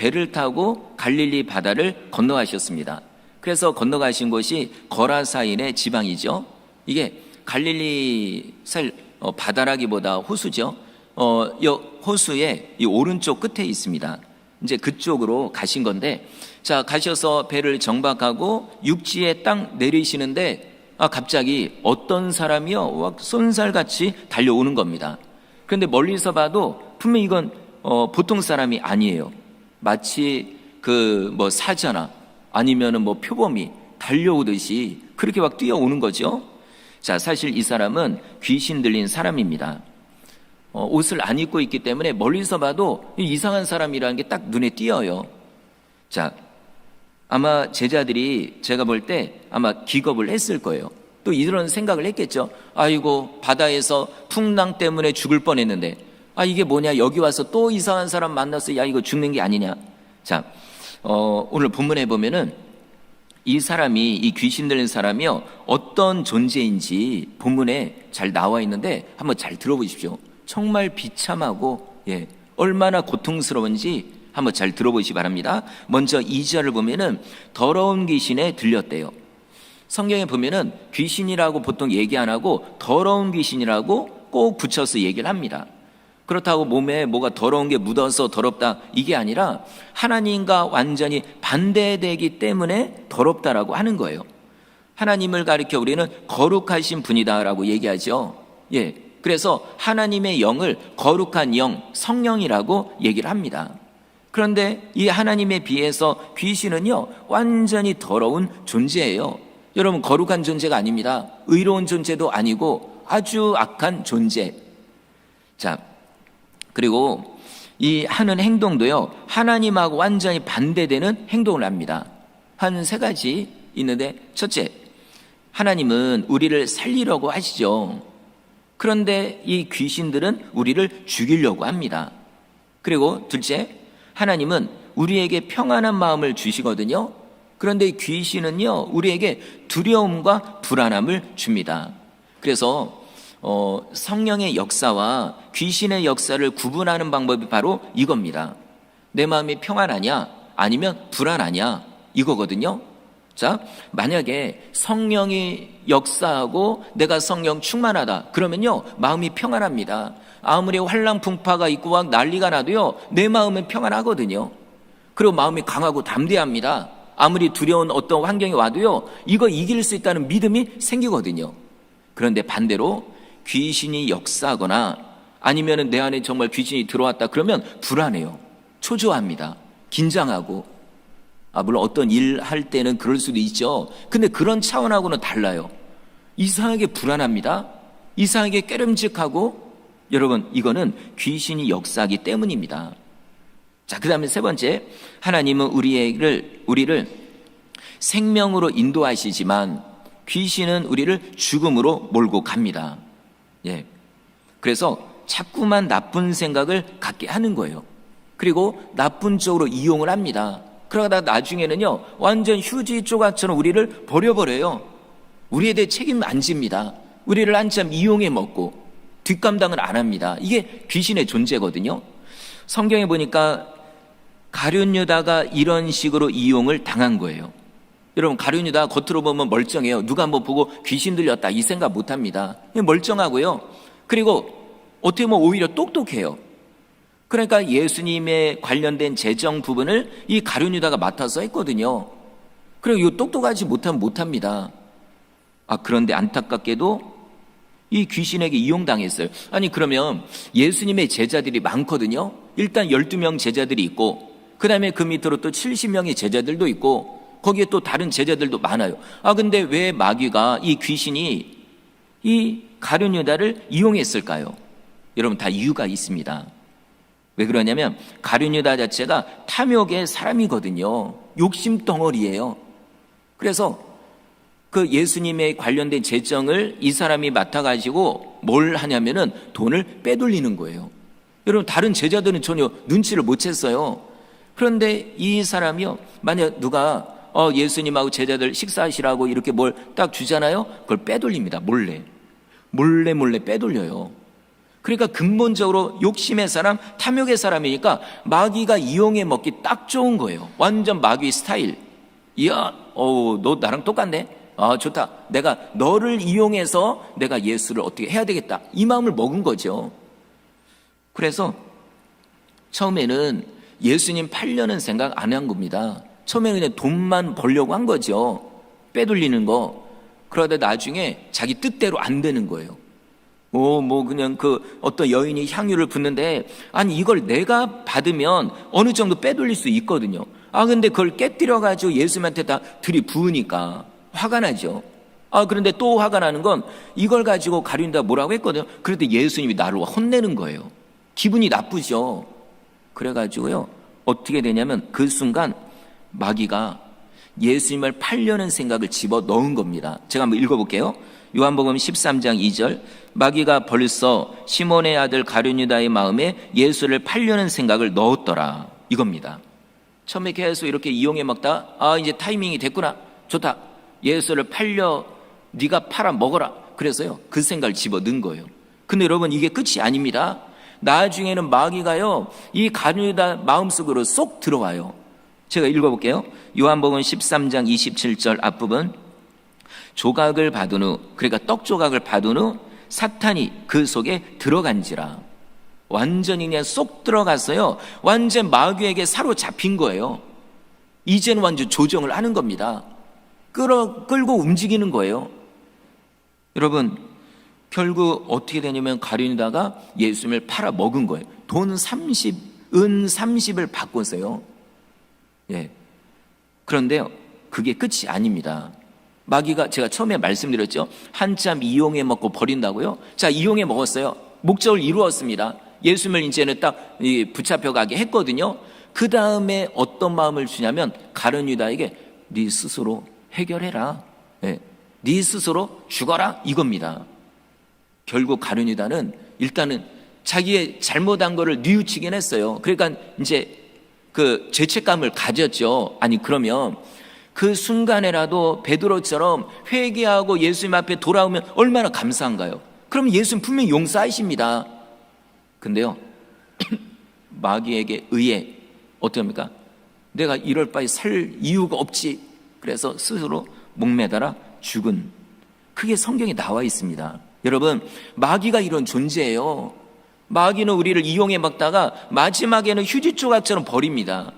배를 타고 갈릴리 바다를 건너가셨습니다. 그래서 건너가신 곳이 거라사인의 지방이죠. 이게 갈릴리 바다라기보다 호수죠. 이 호수의 이 오른쪽 끝에 있습니다. 이제 그쪽으로 가신 건데, 자, 가셔서 배를 정박하고 육지에 딱 내리시는데, 갑자기 어떤 사람이요, 막 쏜살같이 달려오는 겁니다. 그런데 멀리서 봐도 분명히 이건 보통 사람이 아니에요. 마치 사자나 아니면은 표범이 달려오듯이 그렇게 막 뛰어오는 거죠. 자, 사실 이 사람은 귀신 들린 사람입니다. 옷을 안 입고 있기 때문에 멀리서 봐도 이상한 사람이라는 게 딱 눈에 띄어요. 자, 아마 제자들이 제가 볼 때 아마 기겁을 했을 거예요. 또 이런 생각을 했겠죠. 아이고, 바다에서 풍랑 때문에 죽을 뻔했는데, 이게 뭐냐, 여기 와서 또 이상한 사람 만나서 야, 이거 죽는 게 아니냐. 자, 오늘 본문에 보면은 이 사람이, 이 귀신 들린 사람이요, 어떤 존재인지 본문에 잘 나와 있는데 한번 잘 들어보십시오. 정말 비참하고 얼마나 고통스러운지 한번 잘 들어보시기 바랍니다. 먼저 2절을 보면은 더러운 귀신에 들렸대요. 성경에 보면은 귀신이라고 보통 얘기 안 하고 더러운 귀신이라고 꼭 붙여서 얘기를 합니다. 그렇다고 몸에 뭐가 더러운 게 묻어서 더럽다, 이게 아니라 하나님과 완전히 반대되기 때문에 더럽다라고 하는 거예요. 하나님을 가리켜 우리는 거룩하신 분이다라고 얘기하죠. 그래서 하나님의 영을 거룩한 영, 성령이라고 얘기를 합니다. 그런데 이 하나님에 비해서 귀신은요, 완전히 더러운 존재예요. 여러분, 거룩한 존재가 아닙니다. 의로운 존재도 아니고 아주 악한 존재. 자, 그리고 이 하는 행동도요, 하나님하고 완전히 반대되는 행동을 합니다. 한 3가지 있는데, 첫째, 하나님은 우리를 살리려고 하시죠. 그런데 이 귀신들은 우리를 죽이려고 합니다. 그리고 둘째, 하나님은 우리에게 평안한 마음을 주시거든요. 그런데 이 귀신은요, 우리에게 두려움과 불안함을 줍니다. 그래서 성령의 역사와 귀신의 역사를 구분하는 방법이 바로 이겁니다. 내 마음이 평안하냐 아니면 불안하냐, 이거거든요. 자, 만약에 성령이 역사하고 내가 성령 충만하다 그러면요, 마음이 평안합니다. 아무리 환랑풍파가 있고 막 난리가 나도요, 내 마음은 평안하거든요. 그리고 마음이 강하고 담대합니다. 아무리 두려운 어떤 환경이 와도요, 이거 이길 수 있다는 믿음이 생기거든요. 그런데 반대로 귀신이 역사하거나 아니면 내 안에 정말 귀신이 들어왔다 그러면 불안해요. 초조합니다. 긴장하고. 물론 어떤 일 할 때는 그럴 수도 있죠. 근데 그런 차원하고는 달라요. 이상하게 불안합니다. 이상하게 깨름직하고. 여러분, 이거는 귀신이 역사하기 때문입니다. 자, 그 다음에 3번째, 하나님은 우리를 생명으로 인도하시지만 귀신은 우리를 죽음으로 몰고 갑니다. 그래서 자꾸만 나쁜 생각을 갖게 하는 거예요. 그리고 나쁜 쪽으로 이용을 합니다. 그러다 나중에는요, 완전 휴지 조각처럼 우리를 버려버려요. 우리에 대해 책임 안 집니다. 우리를 한참 이용해 먹고 뒷감당을 안 합니다. 이게 귀신의 존재거든요. 성경에 보니까 가룟 유다가 이런 식으로 이용을 당한 거예요. 여러분, 가룟 유다 겉으로 보면 멀쩡해요. 누가 한번 보고 귀신 들렸다 이 생각 못 합니다. 멀쩡하고요. 그리고 어떻게 보면 오히려 똑똑해요. 그러니까 예수님에 관련된 재정 부분을 이 가룟 유다가 맡아서 했거든요. 그리고 이 똑똑하지 못하면 못합니다. 그런데 안타깝게도 이 귀신에게 이용당했어요. 그러면 예수님의 제자들이 많거든요. 일단 12명 제자들이 있고, 그 다음에 그 밑으로 또 70명의 제자들도 있고, 거기에 또 다른 제자들도 많아요. 근데 왜 마귀가, 이 귀신이 이 가룟 유다를 이용했을까요? 여러분, 다 이유가 있습니다. 왜 그러냐면 가룟 유다 자체가 탐욕의 사람이거든요. 욕심 덩어리예요. 그래서 그 예수님에 관련된 재정을 이 사람이 맡아가지고 뭘 하냐면은 돈을 빼돌리는 거예요. 여러분, 다른 제자들은 전혀 눈치를 못 챘어요. 그런데 이 사람이요, 만약 누가 예수님하고 제자들 식사하시라고 이렇게 뭘 딱 주잖아요. 그걸 빼돌립니다. 몰래 빼돌려요. 그러니까 근본적으로 욕심의 사람, 탐욕의 사람이니까 마귀가 이용해 먹기 딱 좋은 거예요. 완전 마귀 스타일. 이야, 너 나랑 똑같네. 아, 좋다. 내가 너를 이용해서 내가 예수를 어떻게 해야 되겠다. 이 마음을 먹은 거죠. 그래서 처음에는 예수님 팔려는 생각 안 한 겁니다. 처음에는 그냥 돈만 벌려고 한 거죠. 빼돌리는 거. 그러다 나중에 자기 뜻대로 안 되는 거예요. 그냥 어떤 여인이 향유를 붓는데, 아니, 이걸 내가 받으면 어느 정도 빼돌릴 수 있거든요. 근데 그걸 깨뜨려가지고 예수님한테 다 들이부으니까 화가 나죠. 그런데 또 화가 나는 건 이걸 가지고 가룟유다 뭐라고 했거든요. 그런데 예수님이 나를 혼내는 거예요. 기분이 나쁘죠. 그래가지고요, 어떻게 되냐면 그 순간 마귀가 예수님을 팔려는 생각을 집어 넣은 겁니다. 제가 한번 읽어볼게요. 요한복음 13장 2절, 마귀가 벌써 시몬의 아들 가룟유다의 마음에 예수를 팔려는 생각을 넣었더라, 이겁니다. 처음에 계속 이렇게 이용해 먹다, 이제 타이밍이 됐구나, 좋다, 예수를 팔려, 네가 팔아 먹어라. 그래서요, 그 생각을 집어 넣은 거예요. 근데 여러분, 이게 끝이 아닙니다. 나중에는 마귀가요, 이 가룟유다 마음속으로 쏙 들어와요. 제가 읽어볼게요. 요한복음 13장 27절 앞부분, 조각을 받은 후, 그러니까 떡 조각을 받은 후 사탄이 그 속에 들어간지라. 완전히 그냥 쏙 들어갔어요. 완전 마귀에게 사로잡힌 거예요. 이제는 완전 조정을 하는 겁니다. 끌고 움직이는 거예요. 여러분, 결국 어떻게 되냐면 가룟유다가 예수님을 팔아 먹은 거예요. 돈 30, 은 30을 바꿔서요. 예. 그런데요, 그게 끝이 아닙니다. 마귀가, 제가 처음에 말씀드렸죠. 한참 이용해 먹고 버린다고요. 자, 이용해 먹었어요. 목적을 이루었습니다. 예수님을 이제는 딱 붙잡혀 가게 했거든요. 그 다음에 어떤 마음을 주냐면 가룟유다에게 네 스스로 해결해라. 네. 네 스스로 죽어라, 이겁니다. 결국 가룟유다는 일단은 자기의 잘못한 거를 뉘우치긴 했어요. 그러니까 이제 그 죄책감을 가졌죠. 아니, 그러면 그 순간에라도 베드로처럼 회개하고 예수님 앞에 돌아오면 얼마나 감사한가요? 그럼 예수님 분명히 용서하십니다. 근데요, 마귀에게 의해 어떻게 합니까? 내가 이럴 바에 살 이유가 없지. 그래서 스스로 목매달아 죽은, 그게 성경에 나와 있습니다. 여러분, 마귀가 이런 존재예요. 마귀는 우리를 이용해 먹다가 마지막에는 휴지 조각처럼 버립니다.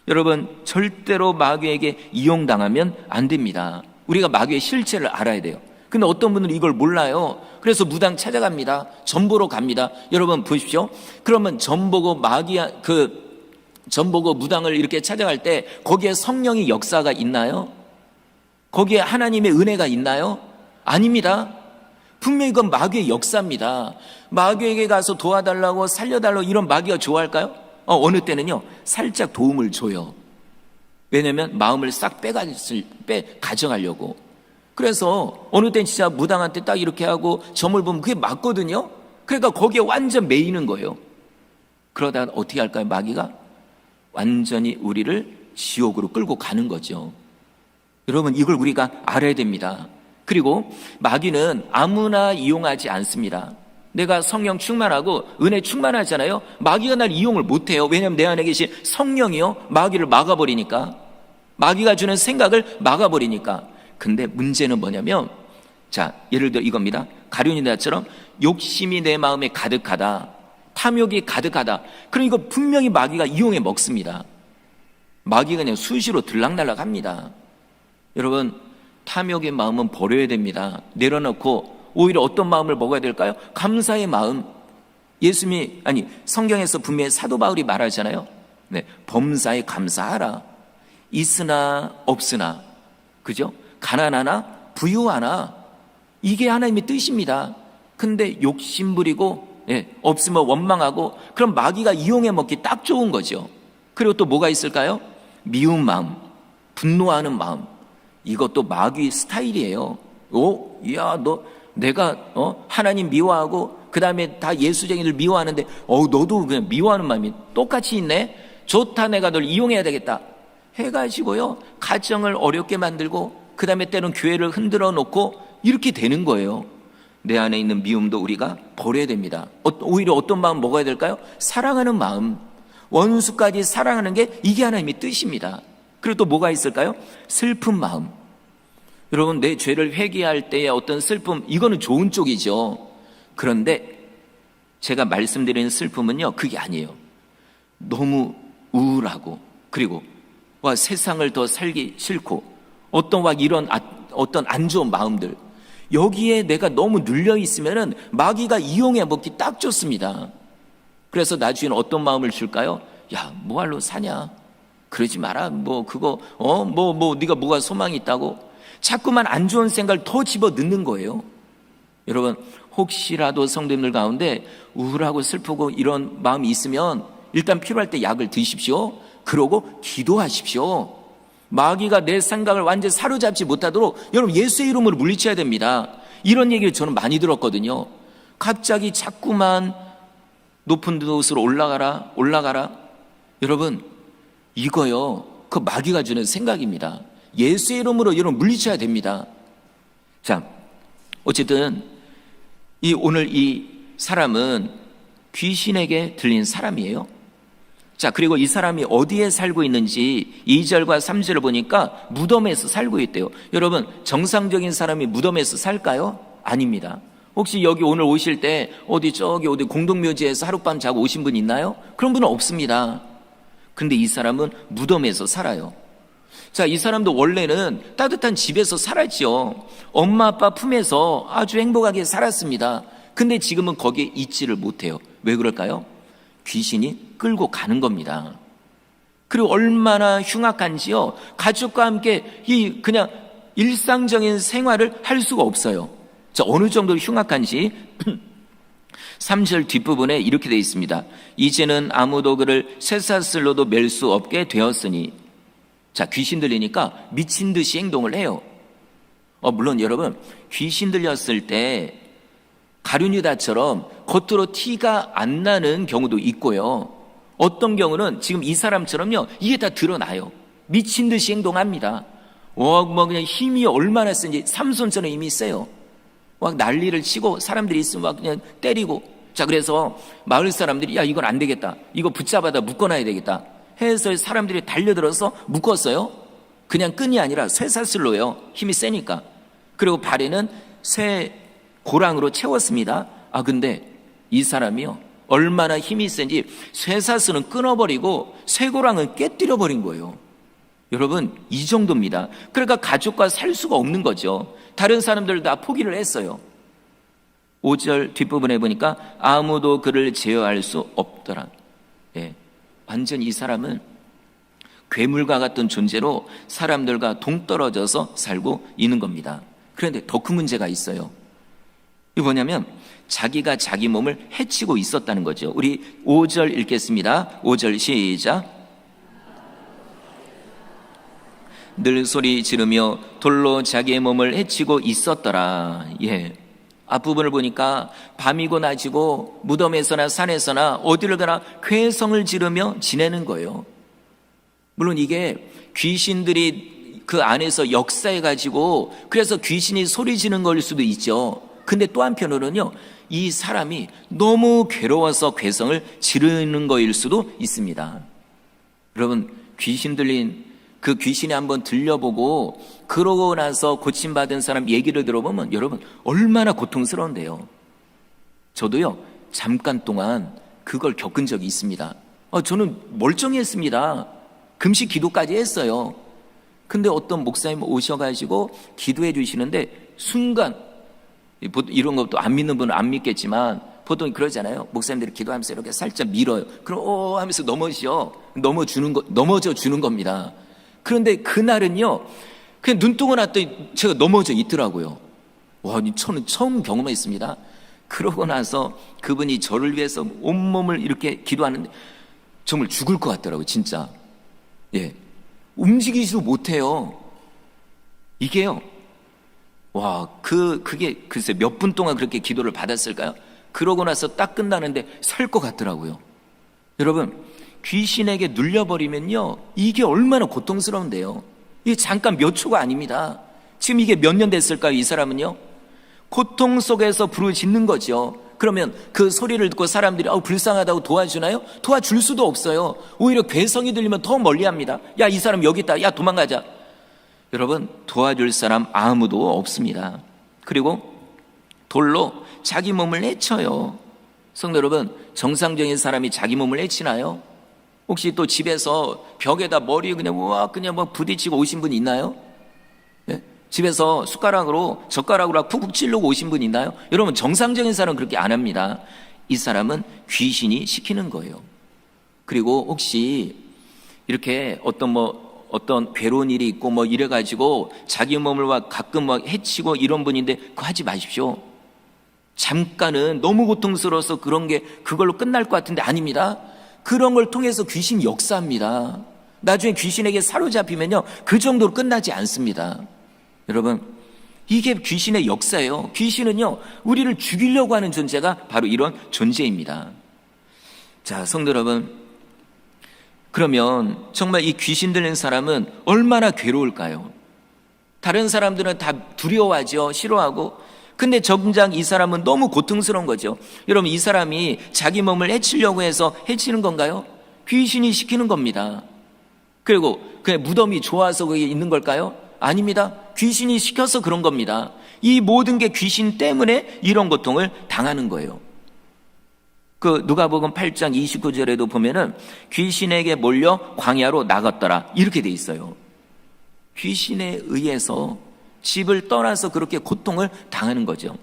여러분, 절대로 마귀에게 이용당하면 안 됩니다. 우리가 마귀의 실체를 알아야 돼요. 근데 어떤 분들은 이걸 몰라요. 그래서 무당 찾아갑니다. 전보로 갑니다. 여러분 보십시오. 그러면 전보고 전보고 무당을 이렇게 찾아갈 때 거기에 성령의 역사가 있나요? 거기에 하나님의 은혜가 있나요? 아닙니다. 분명히 그건 마귀의 역사입니다. 마귀에게 가서 도와달라고 살려달라고 이런 마귀가 좋아할까요? 어느 때는요, 살짝 도움을 줘요. 왜냐하면 마음을 싹 가져가려고. 그래서 어느 때는 진짜 무당한테 딱 이렇게 하고 점을 보면 그게 맞거든요. 그러니까 거기에 완전 매이는 거예요. 그러다가 어떻게 할까요? 마귀가 완전히 우리를 지옥으로 끌고 가는 거죠. 여러분, 이걸 우리가 알아야 됩니다. 그리고 마귀는 아무나 이용하지 않습니다. 내가 성령 충만하고 은혜 충만하잖아요. 마귀가 날 이용을 못해요. 왜냐하면 내 안에 계신 성령이요, 마귀를 막아버리니까. 마귀가 주는 생각을 막아버리니까. 근데 문제는 뭐냐면, 자, 예를 들어 이겁니다. 가룟유다처럼 욕심이 내 마음에 가득하다, 탐욕이 가득하다. 그럼 이거 분명히 마귀가 이용해 먹습니다. 마귀가 그냥 수시로 들락날락합니다. 여러분, 탐욕의 마음은 버려야 됩니다. 내려놓고 오히려 어떤 마음을 먹어야 될까요? 감사의 마음. 성경에서 분명히 사도 바울이 말하잖아요. 네, 범사에 감사하라. 있으나 없으나, 그죠? 가난하나 부유하나, 이게 하나님의 뜻입니다. 근데 욕심 부리고 없으면 원망하고, 그럼 마귀가 이용해 먹기 딱 좋은 거죠. 그리고 또 뭐가 있을까요? 미운 마음, 분노하는 마음. 이것도 마귀 스타일이에요. 내가 하나님 미워하고 그 다음에 다 예수쟁이들 미워하는데 너도 그냥 미워하는 마음이 똑같이 있네. 좋다, 내가 널 이용해야 되겠다 해가지고요, 가정을 어렵게 만들고 그 다음에 때는 교회를 흔들어 놓고 이렇게 되는 거예요. 내 안에 있는 미움도 우리가 버려야 됩니다. 오히려 어떤 마음 먹어야 될까요? 사랑하는 마음, 원수까지 사랑하는 게 이게 하나님의 뜻입니다. 그리고 또 뭐가 있을까요? 슬픈 마음. 여러분, 내 죄를 회개할 때의 어떤 슬픔, 이거는 좋은 쪽이죠. 그런데 제가 말씀드리는 슬픔은요, 그게 아니에요. 너무 우울하고, 그리고 세상을 더 살기 싫고, 이런 어떤 안 좋은 마음들, 여기에 내가 너무 눌려 있으면은 마귀가 이용해 먹기 딱 좋습니다. 그래서 나중에는 어떤 마음을 줄까요? 야, 뭐할로 사냐? 그러지 마라. 네가 뭐가 소망이 있다고? 자꾸만 안 좋은 생각을 더 집어 넣는 거예요. 여러분, 혹시라도 성도님들 가운데 우울하고 슬프고 이런 마음이 있으면 일단 필요할 때 약을 드십시오. 그러고 기도하십시오. 마귀가 내 생각을 완전히 사로잡지 못하도록 여러분 예수의 이름으로 물리쳐야 됩니다. 이런 얘기를 저는 많이 들었거든요. 갑자기 자꾸만 높은 곳으로 올라가라. 여러분, 이거요, 그 마귀가 주는 생각입니다. 예수의 이름으로 여러분 물리쳐야 됩니다. 자, 어쨌든 오늘 이 사람은 귀신에게 들린 사람이에요. 자, 그리고 이 사람이 어디에 살고 있는지 2절과 3절을 보니까 무덤에서 살고 있대요. 여러분, 정상적인 사람이 무덤에서 살까요? 아닙니다. 혹시 여기 오늘 오실 때 어디 공동묘지에서 하룻밤 자고 오신 분 있나요? 그런 분은 없습니다. 근데 이 사람은 무덤에서 살아요. 자, 이 사람도 원래는 따뜻한 집에서 살았죠. 엄마 아빠 품에서 아주 행복하게 살았습니다. 근데 지금은 거기에 있지를 못해요. 왜 그럴까요? 귀신이 끌고 가는 겁니다. 그리고 얼마나 흉악한지요. 가족과 함께 그냥 일상적인 생활을 할 수가 없어요. 자, 어느 정도로 흉악한지 3절 뒷부분에 이렇게 되어 있습니다. 이제는 아무도 그를 쇠사슬로도 맬 수 없게 되었으니. 자, 귀신 들리니까 미친 듯이 행동을 해요. 물론 여러분, 귀신 들렸을 때 가룟유다처럼 겉으로 티가 안 나는 경우도 있고요. 어떤 경우는 지금 이 사람처럼요, 이게 다 드러나요. 미친 듯이 행동합니다. 그냥 힘이 얼마나 센지 삼손처럼 힘이 세요. 막 난리를 치고 사람들이 있으면 막 그냥 때리고. 자, 그래서 마을 사람들이 야, 이건 안 되겠다. 이거 붙잡아다 묶어놔야 되겠다 해서 사람들이 달려들어서 묶었어요. 그냥 끈이 아니라 쇠사슬로요. 힘이 세니까. 그리고 발에는 쇠 고랑으로 채웠습니다. 근데 이 사람이요, 얼마나 힘이 센지 쇠사슬은 끊어버리고 쇠고랑은 깨뜨려버린 거예요. 여러분, 이 정도입니다. 그러니까 가족과 살 수가 없는 거죠. 다른 사람들 다 포기를 했어요. 5절 뒷부분에 보니까 아무도 그를 제어할 수 없더라. 예, 완전 이 사람은 괴물과 같은 존재로 사람들과 동떨어져서 살고 있는 겁니다. 그런데 더 큰 문제가 있어요. 이게 뭐냐면 자기가 자기 몸을 해치고 있었다는 거죠. 우리 5절 읽겠습니다. 5절 시작. 늘 소리 지르며 돌로 자기의 몸을 해치고 있었더라. 예. 앞부분을 보니까 밤이고 낮이고 무덤에서나 산에서나 어디를 가나 괴성을 지르며 지내는 거예요. 물론 이게 귀신들이 그 안에서 역사해가지고 그래서 귀신이 소리 지르는 걸 수도 있죠. 근데 또 한편으로는요, 이 사람이 너무 괴로워서 괴성을 지르는 거일 수도 있습니다. 여러분, 귀신 들린 그 귀신이 한번 들려보고 그러고 나서 고침받은 사람 얘기를 들어보면 여러분 얼마나 고통스러운데요. 저도요, 잠깐 동안 그걸 겪은 적이 있습니다. 저는 멀쩡했습니다. 금식 기도까지 했어요. 근데 어떤 목사님 오셔가지고 기도해 주시는데 순간, 이런 것도 안 믿는 분은 안 믿겠지만 보통 그러잖아요. 목사님들이 기도하면서 이렇게 살짝 밀어요. 그럼 하면서 넘어져 주는 겁니다. 그런데 그날은요, 그냥 눈뜨고 났더니 제가 넘어져 있더라고요. 저는 처음 경험했습니다. 그러고 나서 그분이 저를 위해서 온몸을 이렇게 기도하는데 정말 죽을 것 같더라고요, 진짜. 예, 움직이지도 못해요. 이게요, 그게 글쎄 몇 분 동안 그렇게 기도를 받았을까요? 그러고 나서 딱 끝나는데 설 것 같더라고요. 여러분, 귀신에게 눌려버리면요, 이게 얼마나 고통스러운데요. 이게 잠깐 몇 초가 아닙니다. 지금 이게 몇 년 됐을까요? 이 사람은요, 고통 속에서 부르짖는 거죠. 그러면 그 소리를 듣고 사람들이 불쌍하다고 도와주나요? 도와줄 수도 없어요. 오히려 괴성이 들리면 더 멀리합니다. 야, 이 사람 여기 있다. 야, 도망가자. 여러분, 도와줄 사람 아무도 없습니다. 그리고 돌로 자기 몸을 해쳐요. 성도 여러분, 정상적인 사람이 자기 몸을 해치나요? 혹시 또 집에서 벽에다 머리 그냥 뭐 부딪히고 오신 분 있나요? 네? 집에서 젓가락으로 푹푹 찌르고 오신 분 있나요? 여러분, 정상적인 사람은 그렇게 안 합니다. 이 사람은 귀신이 시키는 거예요. 그리고 혹시 이렇게 어떤 괴로운 일이 있고 이래가지고 자기 몸을 가끔 해치고 이런 분인데 그거 하지 마십시오. 잠깐은 너무 고통스러워서 그걸로 끝날 것 같은데 아닙니다. 그런 걸 통해서 귀신이 역사합니다. 나중에 귀신에게 사로잡히면요, 그 정도로 끝나지 않습니다. 여러분, 이게 귀신의 역사예요. 귀신은요, 우리를 죽이려고 하는 존재가 바로 이런 존재입니다. 자, 성도 여러분, 그러면 정말 이 귀신 들린 사람은 얼마나 괴로울까요? 다른 사람들은 다 두려워하죠. 싫어하고. 근데 정작 이 사람은 너무 고통스러운 거죠. 여러분, 이 사람이 자기 몸을 해치려고 해서 해치는 건가요? 귀신이 시키는 겁니다. 그리고 그냥 무덤이 좋아서 거기 있는 걸까요? 아닙니다. 귀신이 시켜서 그런 겁니다. 이 모든 게 귀신 때문에 이런 고통을 당하는 거예요. 그 누가복음 8장 29절에도 보면은 귀신에게 몰려 광야로 나갔더라 이렇게 돼 있어요. 귀신에 의해서 집을 떠나서 그렇게 고통을 당하는 거죠.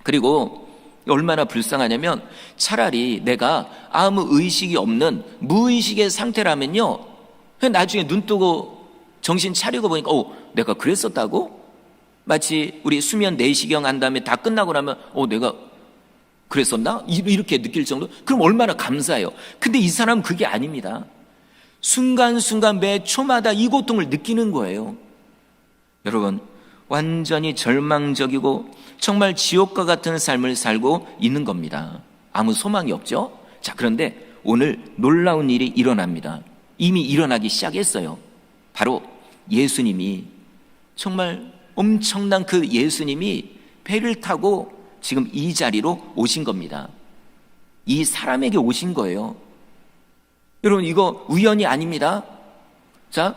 그리고 얼마나 불쌍하냐면 차라리 내가 아무 의식이 없는 무의식의 상태라면요, 나중에 눈 뜨고 정신 차리고 보니까 내가 그랬었다고? 마치 우리 수면 내시경 한 다음에 다 끝나고 나면 내가 그랬었나? 이렇게 느낄 정도? 그럼 얼마나 감사해요. 근데 이 사람은 그게 아닙니다. 순간순간 매 초마다 이 고통을 느끼는 거예요. 여러분, 완전히 절망적이고 정말 지옥과 같은 삶을 살고 있는 겁니다. 아무 소망이 없죠? 자, 그런데 오늘 놀라운 일이 일어납니다. 이미 일어나기 시작했어요. 바로 예수님이, 정말 엄청난 그 예수님이 배를 타고 지금 이 자리로 오신 겁니다. 이 사람에게 오신 거예요. 여러분, 이거 우연이 아닙니다. 자,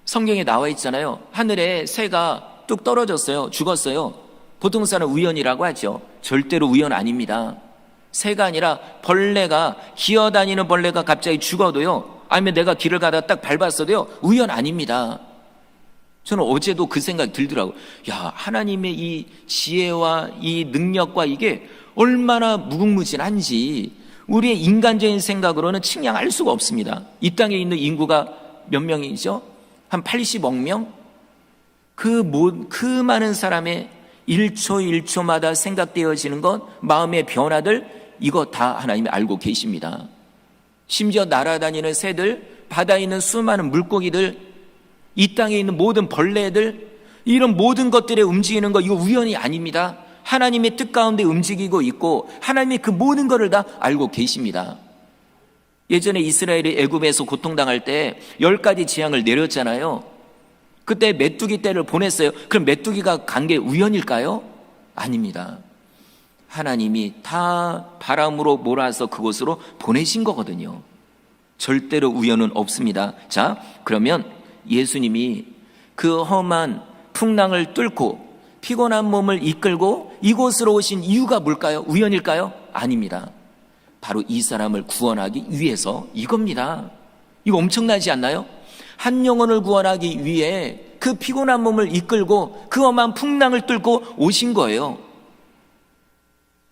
성경에 나와 있잖아요. 하늘에 새가 뚝 떨어졌어요. 죽었어요. 보통 사람 우연이라고 하죠. 절대로 우연 아닙니다. 새가 아니라 벌레가, 기어다니는 벌레가 갑자기 죽어도요, 아니면 내가 길을 가다 딱 밟았어도요, 우연 아닙니다. 저는 어제도 그 생각이 들더라고요. 야, 하나님의 이 지혜와 이 능력과 이게 얼마나 무궁무진한지 우리의 인간적인 생각으로는 측량할 수가 없습니다. 이 땅에 있는 인구가 몇 명이죠? 한 80억 명? 그 많은 사람의 1초 1초마다 생각되어지는 것, 마음의 변화들, 이거 다 하나님이 알고 계십니다. 심지어 날아다니는 새들, 바다에 있는 수많은 물고기들, 이 땅에 있는 모든 벌레들, 이런 모든 것들에 움직이는 거, 이거 우연이 아닙니다. 하나님의 뜻 가운데 움직이고 있고 하나님이 그 모든 것을 다 알고 계십니다. 예전에 이스라엘이 애굽에서 고통당할 때 10가지 재앙을 내렸잖아요. 그때 메뚜기 떼를 보냈어요. 그럼 메뚜기가 간 게 우연일까요? 아닙니다. 하나님이 다 바람으로 몰아서 그곳으로 보내신 거거든요. 절대로 우연은 없습니다. 자, 그러면 예수님이 그 험한 풍랑을 뚫고 피곤한 몸을 이끌고 이곳으로 오신 이유가 뭘까요? 우연일까요? 아닙니다. 바로 이 사람을 구원하기 위해서 이겁니다. 이거 엄청나지 않나요? 한 영혼을 구원하기 위해 그 피곤한 몸을 이끌고 그 험한 풍랑을 뚫고 오신 거예요.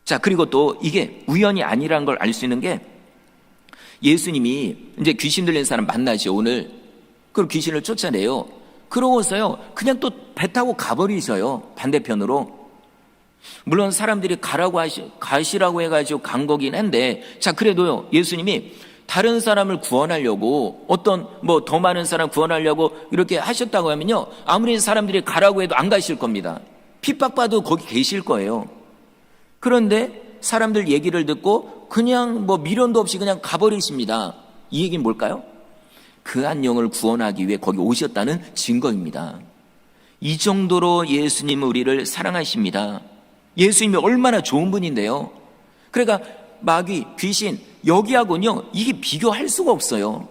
자, 그리고 또 이게 우연이 아니라는 걸 알 수 있는 게, 예수님이 이제 귀신 들린 사람 만나죠, 오늘. 그리고 귀신을 쫓아내요. 그러고서요, 그냥 또 배 타고 가버리셔요, 반대편으로. 물론 사람들이 가시라고 해가지고 간 거긴 한데, 자, 그래도요, 예수님이 다른 사람을 구원하려고, 더 많은 사람 구원하려고 이렇게 하셨다고 하면요, 아무리 사람들이 가라고 해도 안 가실 겁니다. 핍박받아도 거기 계실 거예요. 그런데 사람들 얘기를 듣고 그냥 미련도 없이 그냥 가버리십니다. 이 얘기는 뭘까요? 그 한 영을 구원하기 위해 거기 오셨다는 증거입니다. 이 정도로 예수님은 우리를 사랑하십니다. 예수님이 얼마나 좋은 분인데요. 그러니까 마귀, 귀신, 여기하고는요, 이게 비교할 수가 없어요.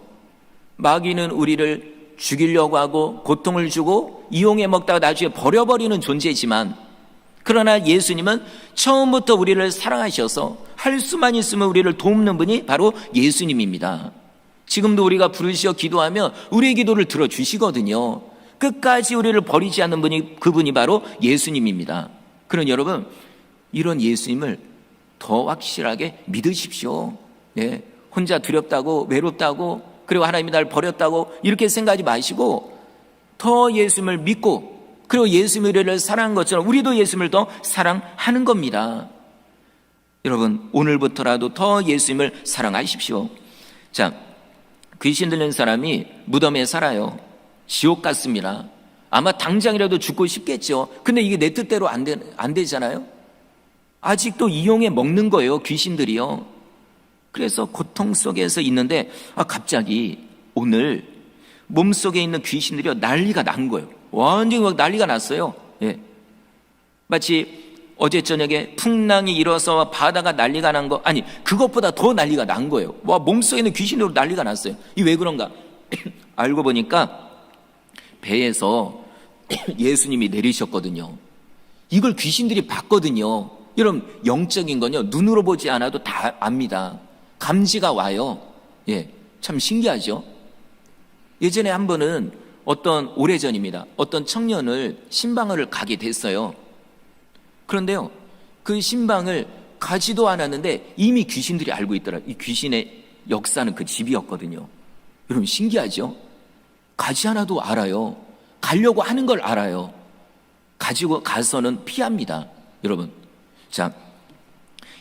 마귀는 우리를 죽이려고 하고 고통을 주고 이용해 먹다가 나중에 버려버리는 존재지만, 그러나 예수님은 처음부터 우리를 사랑하셔서 할 수만 있으면 우리를 돕는 분이 바로 예수님입니다. 지금도 우리가 부르시어 기도하면 우리의 기도를 들어주시거든요. 끝까지 우리를 버리지 않는 분이, 그분이 바로 예수님입니다. 그러니 여러분, 이런 예수님을 더 확실하게 믿으십시오. 네, 혼자 두렵다고, 외롭다고, 그리고 하나님이 나를 버렸다고 이렇게 생각하지 마시고 더 예수님을 믿고, 그리고 예수님이 우리를 사랑한 것처럼 우리도 예수님을 더 사랑하는 겁니다. 여러분, 오늘부터라도 더 예수님을 사랑하십시오. 자, 귀신 들린 사람이 무덤에 살아요. 지옥 같습니다. 아마 당장이라도 죽고 싶겠죠. 근데 이게 내 뜻대로 안 되잖아요. 아직도 이용해 먹는 거예요, 귀신들이요. 그래서 고통 속에서 있는데 갑자기 오늘 몸속에 있는 귀신들이 난리가 난 거예요. 완전히 막 난리가 났어요. 예. 마치 어제 저녁에 풍랑이 일어서 바다가 난리가 난 거, 아니 그것보다 더 난리가 난 거예요. 와, 몸속에 있는 귀신으로 난리가 났어요. 이 왜 그런가? 알고 보니까 배에서 예수님이 내리셨거든요. 이걸 귀신들이 봤거든요. 여러분, 영적인 건요, 눈으로 보지 않아도 다 압니다. 감지가 와요. 예, 참 신기하죠. 예전에 한 번은 오래전입니다. 어떤 청년을 신방을 가게 됐어요. 그런데요, 그 신방을 가지도 않았는데 이미 귀신들이 알고 있더라고요. 이 귀신의 역사는 그 집이었거든요. 여러분, 신기하죠? 가지 않아도 알아요. 가려고 하는 걸 알아요. 가지고 가서는 피합니다. 여러분, 자,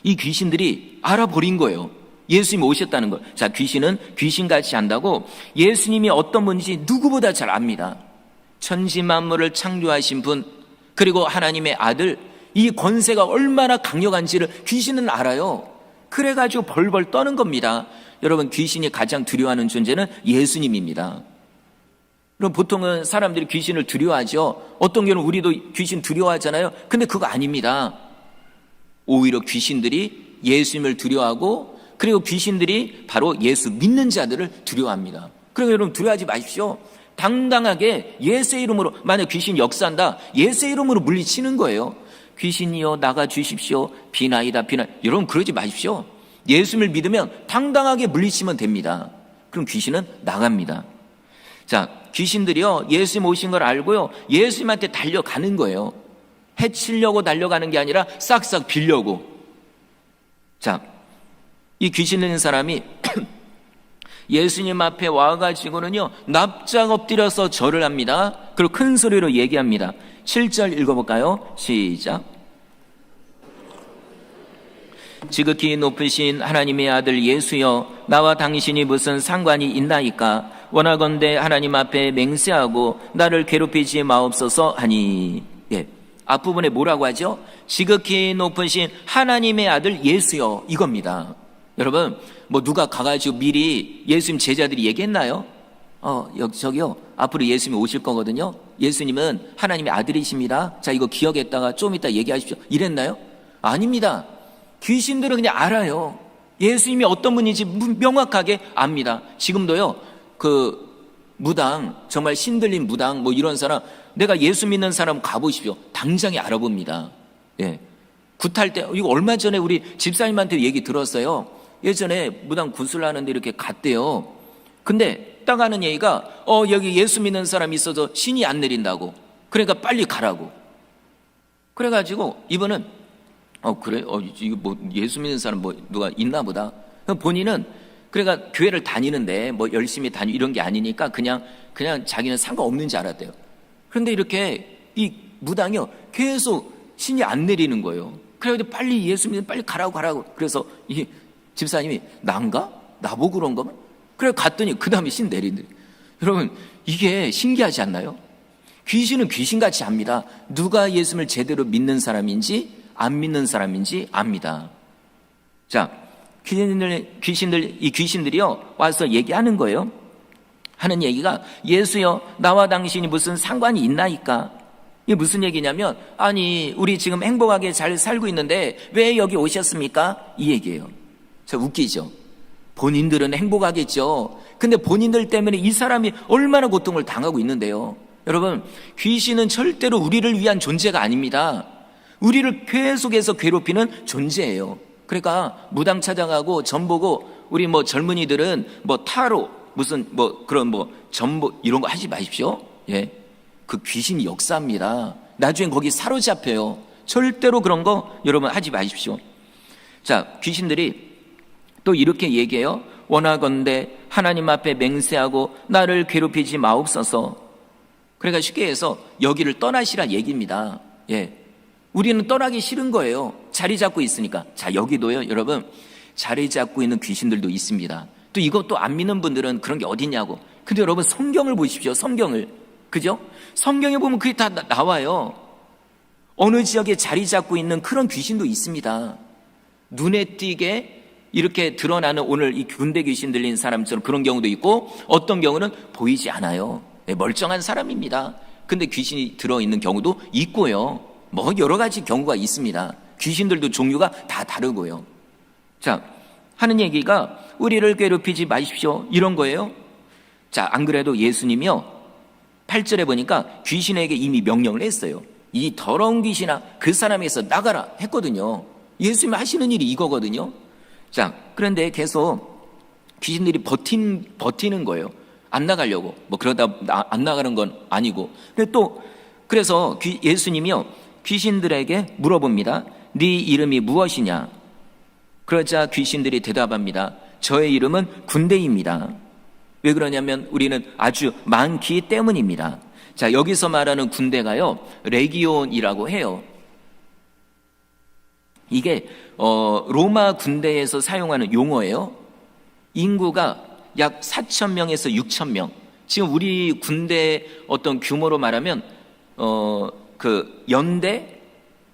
이 귀신들이 알아버린 거예요. 예수님이 오셨다는 걸. 자, 귀신은 귀신같이 안다고 예수님이 어떤 분인지 누구보다 잘 압니다. 천지 만물을 창조하신 분, 그리고 하나님의 아들, 이 권세가 얼마나 강력한지를 귀신은 알아요. 그래가지고 벌벌 떠는 겁니다. 여러분, 귀신이 가장 두려워하는 존재는 예수님입니다. 그럼 보통은 사람들이 귀신을 두려워하죠. 어떤 경우는 우리도 귀신 두려워하잖아요. 근데 그거 아닙니다. 오히려 귀신들이 예수님을 두려워하고, 그리고 귀신들이 바로 예수 믿는 자들을 두려워합니다. 그러니까 여러분, 두려워하지 마십시오. 당당하게 예수의 이름으로, 만약 귀신 역사한다, 예수의 이름으로 물리치는 거예요. 귀신이여 나가 주십시오. 비나이다 비나. 여러분, 그러지 마십시오. 예수님을 믿으면 당당하게 물리치면 됩니다. 그럼 귀신은 나갑니다. 자, 귀신들이요, 예수님 오신 걸 알고요, 예수님한테 달려가는 거예요. 해치려고 달려가는 게 아니라 싹싹 빌려고. 자, 이 귀신 들린 사람이 예수님 앞에 와가지고는요, 납작 엎드려서 절을 합니다. 그리고 큰 소리로 얘기합니다. 7절 읽어볼까요? 시작. 지극히 높으신 하나님의 아들 예수여, 나와 당신이 무슨 상관이 있나이까? 원하건대 하나님 앞에 맹세하고 나를 괴롭히지 마옵소서 하니. 예, 앞부분에 뭐라고 하죠? 지극히 높으신 하나님의 아들 예수여, 이겁니다. 여러분, 뭐 누가 가가지고 미리 예수님 제자들이 얘기했나요? 저기요, 앞으로 예수님이 오실 거거든요. 예수님은 하나님의 아들이십니다. 자, 이거 기억했다가 좀 이따 얘기하십시오. 이랬나요? 아닙니다. 귀신들은 그냥 알아요. 예수님이 어떤 분인지 명확하게 압니다. 지금도요, 그 무당, 정말 신들린 무당, 뭐 이런 사람, 내가 예수 믿는 사람 가보십시오. 당장에 알아봅니다. 예. 굿할 때, 이거 얼마 전에 우리 집사님한테 얘기 들었어요. 예전에 무당 굿을 하는데 이렇게 갔대요. 근데 딱 하는 얘기가, 여기 예수 믿는 사람이 있어서 신이 안 내린다고. 그러니까 빨리 가라고. 그래가지고 이분은, 그래? 이거 뭐 예수 믿는 사람 뭐 누가 있나 보다. 본인은 그러니까 교회를 다니는데 뭐 열심히 이런 게 아니니까 그냥 자기는 상관없는 줄 알았대요. 그런데 이렇게 이 무당이요, 계속 신이 안 내리는 거예요. 그래가지고 빨리 예수 믿는 빨리 가라고. 그래서 이 집사님이 난가? 나보고 그런 거면? 그래 갔더니 그 다음에 신 내린대. 여러분, 이게 신기하지 않나요? 귀신은 귀신같이 압니다. 누가 예수님을 제대로 믿는 사람인지 안 믿는 사람인지 압니다. 자, 이 귀신들이요, 와서 얘기하는 거예요. 하는 얘기가, 예수여, 나와 당신이 무슨 상관이 있나이까? 이게 무슨 얘기냐면, 아니 우리 지금 행복하게 잘 살고 있는데 왜 여기 오셨습니까? 이 얘기예요. 저 웃기죠. 본인들은 행복하겠죠. 근데 본인들 때문에 이 사람이 얼마나 고통을 당하고 있는데요. 여러분, 귀신은 절대로 우리를 위한 존재가 아닙니다. 우리를 계속해서 괴롭히는 존재예요. 그러니까 무당 찾아가고 점 보고 우리 젊은이들은 타로 무슨 그런 전보 이런 거 하지 마십시오. 예, 그 귀신이 역사입니다. 나중엔 거기 사로잡혀요. 절대로 그런 거 여러분 하지 마십시오. 자, 귀신들이 또 이렇게 얘기해요. 원하건대 하나님 앞에 맹세하고 나를 괴롭히지 마옵소서. 그러니까 쉽게 해서 여기를 떠나시라 얘기입니다. 예, 우리는 떠나기 싫은 거예요. 자리 잡고 있으니까. 자, 여기도요 여러분, 자리 잡고 있는 귀신들도 있습니다. 또 이것도 안 믿는 분들은 그런 게 어딨냐고. 근데 여러분, 성경을 보십시오. 성경을. 그죠? 성경에 보면 그게 다 나와요. 어느 지역에 자리 잡고 있는 그런 귀신도 있습니다. 눈에 띄게 이렇게 드러나는 오늘 이 군대 귀신 들린 사람처럼 그런 경우도 있고, 어떤 경우는 보이지 않아요. 멀쩡한 사람입니다. 근데 귀신이 들어있는 경우도 있고요. 여러 가지 경우가 있습니다. 귀신들도 종류가 다 다르고요. 자, 하는 얘기가 우리를 괴롭히지 마십시오 이런 거예요. 자, 안 그래도 예수님이요 8절에 보니까 귀신에게 이미 명령을 했어요. 이 더러운 귀신아 그 사람에게서 나가라 했거든요. 예수님이 하시는 일이 이거거든요. 자, 그런데 계속 귀신들이 버티는 거예요. 안 나가려고. 그러다 안 나가는 건 아니고. 근데 또 그래서 예수님이요 귀신들에게 물어봅니다. 네 이름이 무엇이냐? 그러자 귀신들이 대답합니다. 저의 이름은 군대입니다. 왜 그러냐면 우리는 아주 많기 때문입니다. 자, 여기서 말하는 군대가요 레기온이라고 해요. 이게 로마 군대에서 사용하는 용어예요. 인구가 약 4,000명에서 6,000명. 지금 우리 군대 어떤 규모로 말하면 그 연대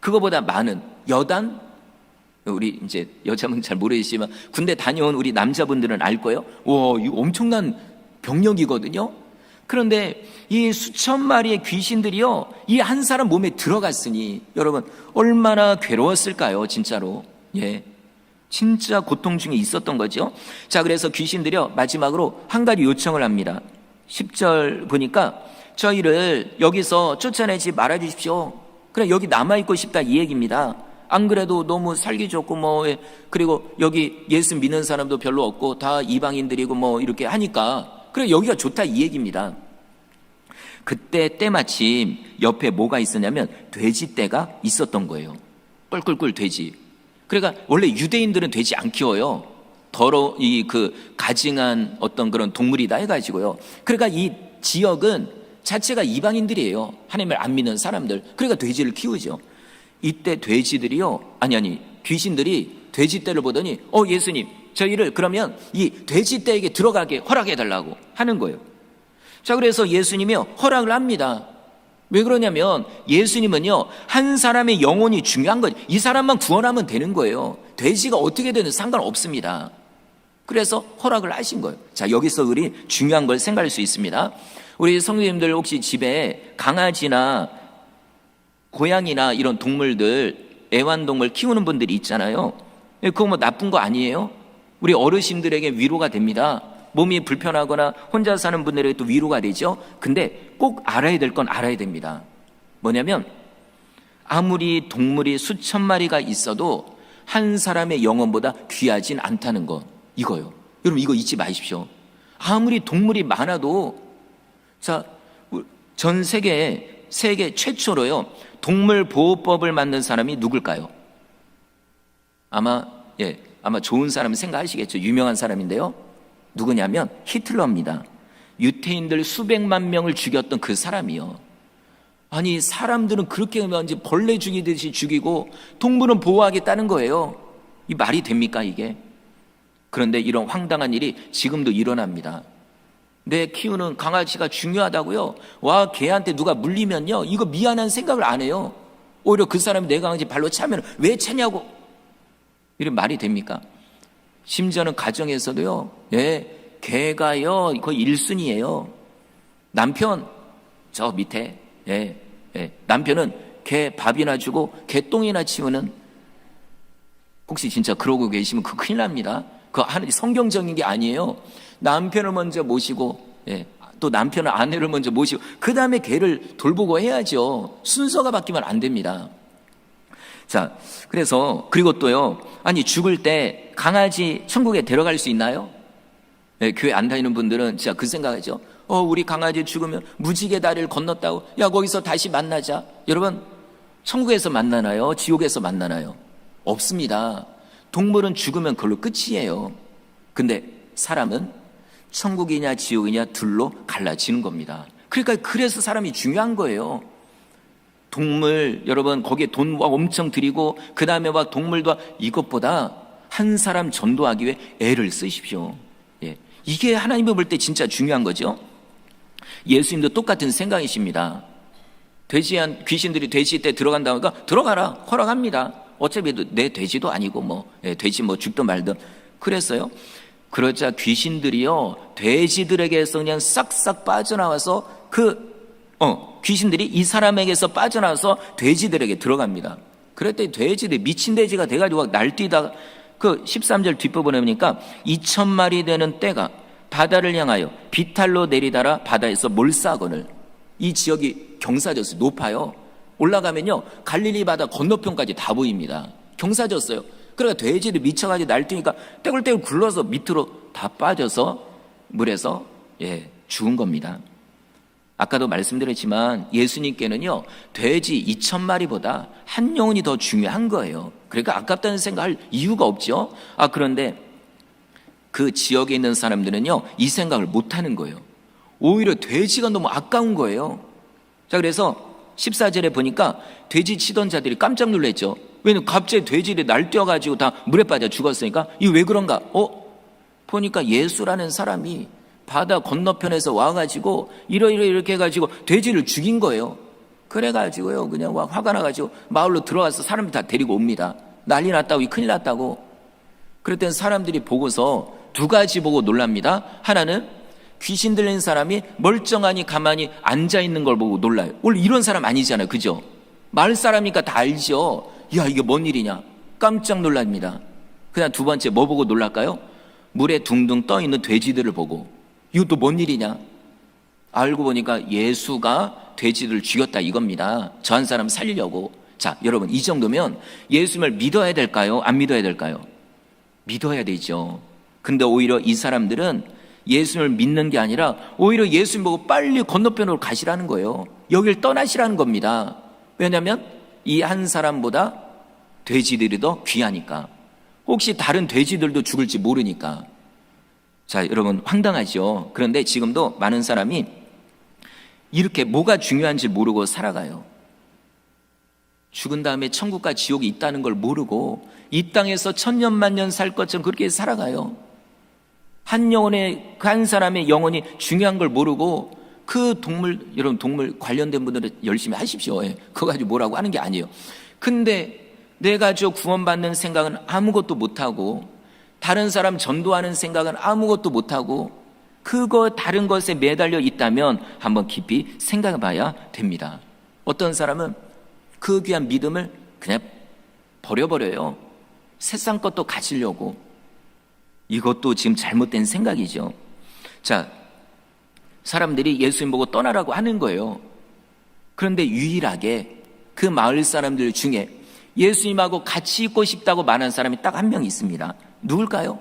그거보다 많은 여단. 우리 이제 여자분 잘 모르시지만 군대 다녀온 우리 남자분들은 알 거예요. 와, 이거 엄청난 병력이거든요. 그런데 이 수천 마리의 귀신들이요 이 한 사람 몸에 들어갔으니 여러분 얼마나 괴로웠을까요? 진짜로. 예, 진짜 고통 중에 있었던 거죠. 자, 그래서 귀신들이요 마지막으로 한 가지 요청을 합니다. 10절 보니까 저희를 여기서 쫓아내지 말아 주십시오. 그냥 여기 남아있고 싶다 이 얘기입니다. 안 그래도 너무 살기 좋고 그리고 여기 예수 믿는 사람도 별로 없고 다 이방인들이고 이렇게 하니까 그래 여기가 좋다 이 얘기입니다. 그때 때마침 옆에 뭐가 있었냐면 돼지떼가 있었던 거예요. 꿀꿀꿀 돼지. 그러니까 원래 유대인들은 돼지 안 키워요. 그 가증한 어떤 그런 동물이다 해가지고요. 그러니까 이 지역은 자체가 이방인들이에요. 하나님을 안 믿는 사람들. 그러니까 돼지를 키우죠. 이때 돼지들이요 귀신들이 돼지떼를 보더니 예수님 저희를 그러면 이 돼지떼에게 들어가게 허락해 달라고 하는 거예요. 자, 그래서 예수님이요 허락을 합니다. 왜 그러냐면 예수님은요 한 사람의 영혼이 중요한 거죠. 이 사람만 구원하면 되는 거예요. 돼지가 어떻게 되든 상관없습니다. 그래서 허락을 하신 거예요. 자, 여기서 우리 중요한 걸 생각할 수 있습니다. 우리 성도님들 혹시 집에 강아지나 고양이나 이런 동물들, 애완동물 키우는 분들이 있잖아요. 그거 나쁜 거 아니에요? 우리 어르신들에게 위로가 됩니다. 몸이 불편하거나 혼자 사는 분들에게 또 위로가 되죠. 근데 꼭 알아야 될 건 알아야 됩니다. 뭐냐면 아무리 동물이 수천 마리가 있어도 한 사람의 영혼보다 귀하진 않다는 거, 이거요. 여러분 이거 잊지 마십시오. 아무리 동물이 많아도 자, 전 세계 최초로요 동물보호법을 만든 사람이 누굴까요? 아마 좋은 사람 생각하시겠죠. 유명한 사람인데요. 누구냐면 히틀러입니다. 유태인들 수백만 명을 죽였던 그 사람이요. 아니 사람들은 그렇게 완전 벌레 죽이듯이 죽이고 동물은 보호하겠다는 거예요. 이 말이 됩니까 이게? 그런데 이런 황당한 일이 지금도 일어납니다. 내 키우는 강아지가 중요하다고요? 와, 걔한테 누가 물리면요 이거 미안한 생각을 안 해요. 오히려 그 사람이 내 강아지 발로 차면 왜 차냐고. 이런 말이 됩니까? 심지어는 가정에서도요 걔가요 거의 1순위예요. 남편 저 밑에 남편은 개 밥이나 주고 개 똥이나 치우는, 혹시 진짜 그러고 계시면 그 큰일 납니다. 그거 성경적인 게 아니에요. 남편을 먼저 모시고, 또 남편은 아내를 먼저 모시고 그 다음에 개를 돌보고 해야죠. 순서가 바뀌면 안 됩니다. 자, 그래서 그리고 또요, 아니 죽을 때 강아지 천국에 데려갈 수 있나요? 교회 안 다니는 분들은 진짜 그 생각하죠. 우리 강아지 죽으면 무지개 다리를 건넜다고, 야 거기서 다시 만나자. 여러분, 천국에서 만나나요? 지옥에서 만나나요? 없습니다. 동물은 죽으면 그걸로 끝이에요. 근데 사람은 천국이냐 지옥이냐 둘로 갈라지는 겁니다. 그러니까 그래서 사람이 중요한 거예요. 동물, 여러분 거기에 돈 엄청 들이고 그 다음에 막 동물도, 이것보다 한 사람 전도하기 위해 애를 쓰십시오. 이게 하나님이 볼 때 진짜 중요한 거죠. 예수님도 똑같은 생각이십니다. 귀신들이 돼지 때 들어간다고 하니까 들어가라, 허락합니다. 어차피 내 돼지도 아니고 돼지 죽든 말든. 그랬어요. 그러자 귀신들이요, 돼지들에게서 그냥 싹싹 빠져나와서 귀신들이 이 사람에게서 빠져나와서 돼지들에게 들어갑니다. 그랬더니 돼지들이 미친 돼지가 돼가지고 날뛰다가, 그 13절 뒷부분에 보니까 2,000마리 되는 떼가 바다를 향하여 비탈로 내리다라 바다에서 몰사건을, 이 지역이 경사졌어요. 높아요. 올라가면요 갈릴리 바다 건너편까지 다 보입니다. 경사졌어요. 그러니까 돼지들이 미쳐가지고 날뛰니까 떼굴떼굴 굴러서 밑으로 다 빠져서 물에서 죽은 겁니다. 아까도 말씀드렸지만 예수님께는요 돼지 2,000마리보다 한 영혼이 더 중요한 거예요. 그러니까 아깝다는 생각할 이유가 없죠. 그런데 그 지역에 있는 사람들은요 이 생각을 못하는 거예요. 오히려 돼지가 너무 아까운 거예요. 자, 그래서 14절에 보니까 돼지 치던 자들이 깜짝 놀랐죠. 왜냐면 갑자기 돼지들이 날뛰어가지고 다 물에 빠져 죽었으니까, 이거 왜 그런가? 보니까 예수라는 사람이 바다 건너편에서 와가지고 이렇게 해가지고 돼지를 죽인 거예요. 그래가지고요 그냥 화가 나가지고 마을로 들어가서 사람들 다 데리고 옵니다. 난리 났다고, 큰일 났다고. 그랬더니 사람들이 보고서 두 가지 보고 놀랍니다. 하나는 귀신 들린 사람이 멀쩡하니 가만히 앉아있는 걸 보고 놀라요. 원래 이런 사람 아니잖아요, 그죠? 마을 사람이니까 다 알죠. 야, 이게 뭔 일이냐, 깜짝 놀랍니다. 그다음 두 번째 뭐 보고 놀랄까요? 물에 둥둥 떠있는 돼지들을 보고, 이것도 뭔 일이냐, 알고 보니까 예수가 돼지들을 죽였다 이겁니다. 저 한 사람 살리려고. 자, 여러분, 이 정도면 예수님을 믿어야 될까요? 안 믿어야 될까요? 믿어야 되죠. 근데 오히려 이 사람들은 예수님을 믿는 게 아니라 오히려 예수님 보고 빨리 건너편으로 가시라는 거예요. 여길 떠나시라는 겁니다. 왜냐하면 이 한 사람보다 돼지들이 더 귀하니까. 혹시 다른 돼지들도 죽을지 모르니까. 자, 여러분, 황당하죠. 그런데 지금도 많은 사람이 이렇게 뭐가 중요한지 모르고 살아가요. 죽은 다음에 천국과 지옥이 있다는 걸 모르고 이 땅에서 천년만년 살 것처럼 그렇게 살아가요. 한 영혼의, 그 한 사람의 영혼이 중요한 걸 모르고, 그 동물, 여러분 동물 관련된 분들은 열심히 하십시오. 그거 가지고 뭐라고 하는 게 아니에요. 근데 내가 구원받는 생각은 아무것도 못하고, 다른 사람 전도하는 생각은 아무것도 못하고, 그거 다른 것에 매달려 있다면 한번 깊이 생각해 봐야 됩니다. 어떤 사람은 그 귀한 믿음을 그냥 버려버려요. 세상 것도 가지려고. 이것도 지금 잘못된 생각이죠. 자, 사람들이 예수님 보고 떠나라고 하는 거예요. 그런데 유일하게 그 마을 사람들 중에 예수님하고 같이 있고 싶다고 말하는 사람이 딱 한 명 있습니다. 누굴까요?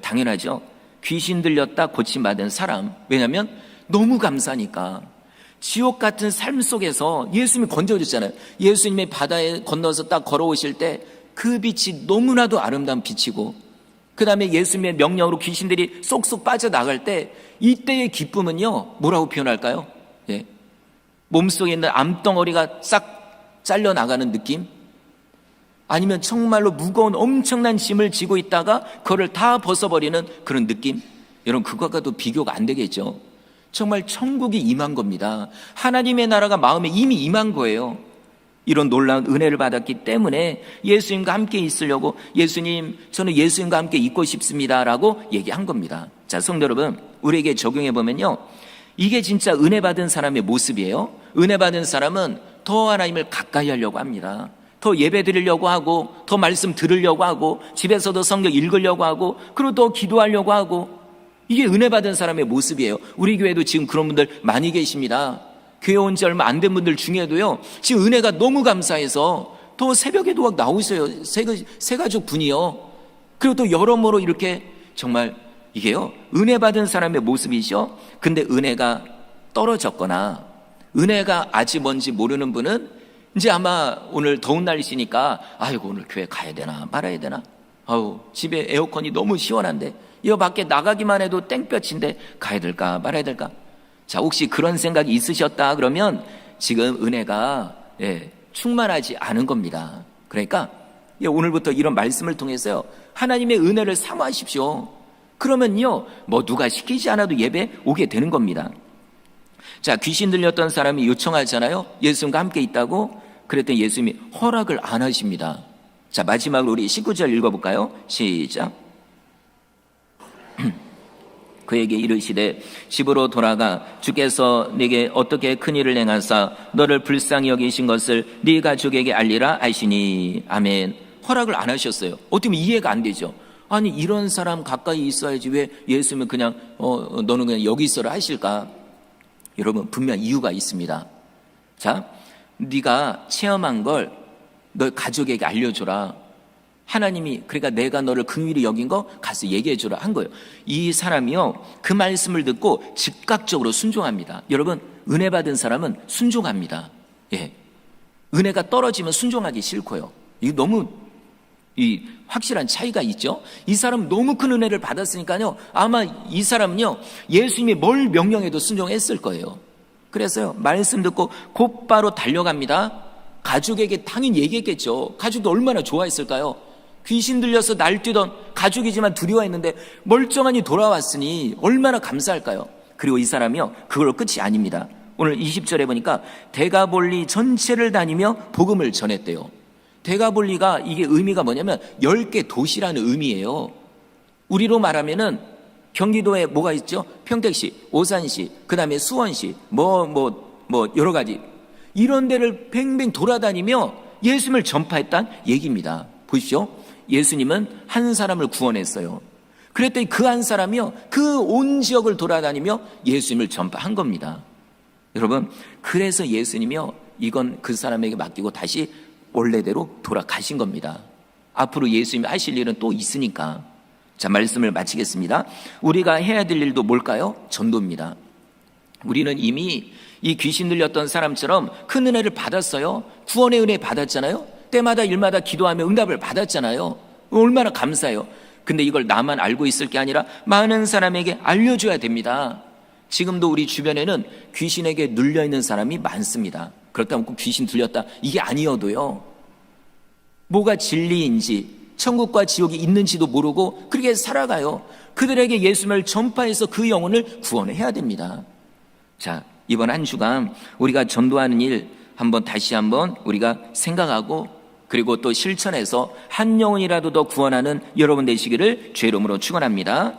당연하죠. 귀신 들렸다 고침받은 사람. 왜냐하면 너무 감사하니까. 지옥 같은 삶 속에서 예수님이 건져줬잖아요. 예수님의 바다에 건너서 딱 걸어오실 때 그 빛이 너무나도 아름다운 빛이고, 그 다음에 예수님의 명령으로 귀신들이 쏙쏙 빠져나갈 때 이때의 기쁨은요 뭐라고 표현할까요? 몸속에 있는 암덩어리가 싹 잘려나가는 느낌? 아니면 정말로 무거운 엄청난 짐을 지고 있다가 그거를 다 벗어버리는 그런 느낌? 여러분, 그것과도 비교가 안 되겠죠. 정말 천국이 임한 겁니다. 하나님의 나라가 마음에 이미 임한 거예요. 이런 놀라운 은혜를 받았기 때문에 예수님과 함께 있으려고, 예수님, 저는 예수님과 함께 있고 싶습니다 라고 얘기한 겁니다. 자, 성도 여러분, 우리에게 적용해 보면요, 이게 진짜 은혜 받은 사람의 모습이에요. 은혜 받은 사람은 더 하나님을 가까이 하려고 합니다. 더 예배 드리려고 하고, 더 말씀 들으려고 하고, 집에서도 성경 읽으려고 하고, 그리고 더 기도하려고 하고, 이게 은혜 받은 사람의 모습이에요. 우리 교회도 지금 그런 분들 많이 계십니다. 교회 온 지 얼마 안 된 분들 중에도요, 지금 은혜가 너무 감사해서 더 새벽에도 막 나오세요. 새 가족 분이요. 그리고 또 여러모로 이렇게 정말 이게요, 은혜 받은 사람의 모습이죠. 근데 은혜가 떨어졌거나 은혜가 아직 뭔지 모르는 분은 이제 아마 오늘 더운 날이시니까 아이고 오늘 교회 가야 되나 말아야 되나, 아우 집에 에어컨이 너무 시원한데 이거 밖에 나가기만 해도 땡볕인데 가야 될까 말아야 될까. 자, 혹시 그런 생각이 있으셨다 그러면 지금 은혜가 충만하지 않은 겁니다. 그러니까 오늘부터 이런 말씀을 통해서요, 하나님의 은혜를 사모하십시오. 그러면요, 뭐 누가 시키지 않아도 예배 오게 되는 겁니다. 자, 귀신 들렸던 사람이 요청하잖아요. 예수님과 함께 있다고. 그랬더니 예수님이 허락을 안 하십니다. 자, 마지막으로 우리 19절 읽어볼까요? 시작. 그에게 이르시되 집으로 돌아가 주께서 네게 어떻게 큰 일을 행하사 너를 불쌍히 여기신 것을 네 가족에게 알리라 하시니. 아멘. 허락을 안 하셨어요. 어떻게 보면 이해가 안 되죠. 아니 이런 사람 가까이 있어야지 왜 예수님은 그냥 너는 그냥 여기 있어라 하실까? 여러분 분명 이유가 있습니다. 자, 네가 체험한 걸 너 가족에게 알려줘라. 하나님이 그러니까 내가 너를 긍휼히 여긴 거 가서 얘기해주라 한 거예요. 이 사람이요 그 말씀을 듣고 즉각적으로 순종합니다. 여러분 은혜 받은 사람은 순종합니다. 예, 은혜가 떨어지면 순종하기 싫고요. 이거 너무 확실한 차이가 있죠. 이 사람은 너무 큰 은혜를 받았으니까요, 아마 이 사람은요 예수님이 뭘 명령해도 순종했을 거예요. 그래서요 말씀 듣고 곧바로 달려갑니다. 가족에게 당연히 얘기했겠죠. 가족도 얼마나 좋아했을까요? 귀신 들려서 날뛰던 가족이지만 두려워했는데 멀쩡하니 돌아왔으니 얼마나 감사할까요? 그리고 이 사람이요 그걸로 끝이 아닙니다. 오늘 20절에 보니까 데가볼리 전체를 다니며 복음을 전했대요. 데가볼리가 이게 의미가 뭐냐면 10개 도시라는 의미예요. 우리로 말하면은 경기도에 뭐가 있죠? 평택시, 오산시, 그 다음에 수원시, 여러 가지 이런 데를 뱅뱅 돌아다니며 예수님을 전파했다는 얘기입니다. 보십시오. 예수님은 한 사람을 구원했어요. 그랬더니 그 한 사람이요 그 온 지역을 돌아다니며 예수님을 전파한 겁니다. 여러분 그래서 예수님이요 이건 그 사람에게 맡기고 다시 원래대로 돌아가신 겁니다. 앞으로 예수님이 하실 일은 또 있으니까. 자, 말씀을 마치겠습니다. 우리가 해야 될 일도 뭘까요? 전도입니다. 우리는 이미 이 귀신 들렸던 사람처럼 큰 은혜를 받았어요. 구원의 은혜 받았잖아요. 때마다 일마다 기도하며 응답을 받았잖아요. 얼마나 감사해요. 근데 이걸 나만 알고 있을 게 아니라 많은 사람에게 알려줘야 됩니다. 지금도 우리 주변에는 귀신에게 눌려있는 사람이 많습니다. 그렇다면 꼭 귀신 들렸다 이게 아니어도요, 뭐가 진리인지 천국과 지옥이 있는지도 모르고 그렇게 살아가요. 그들에게 예수님을 전파해서 그 영혼을 구원해야 됩니다. 자, 이번 한 주간 우리가 전도하는 일 다시 한번 우리가 생각하고 그리고 또 실천해서 한 영혼이라도 더 구원하는 여러분 되시기를 주의 이름으로 축원합니다.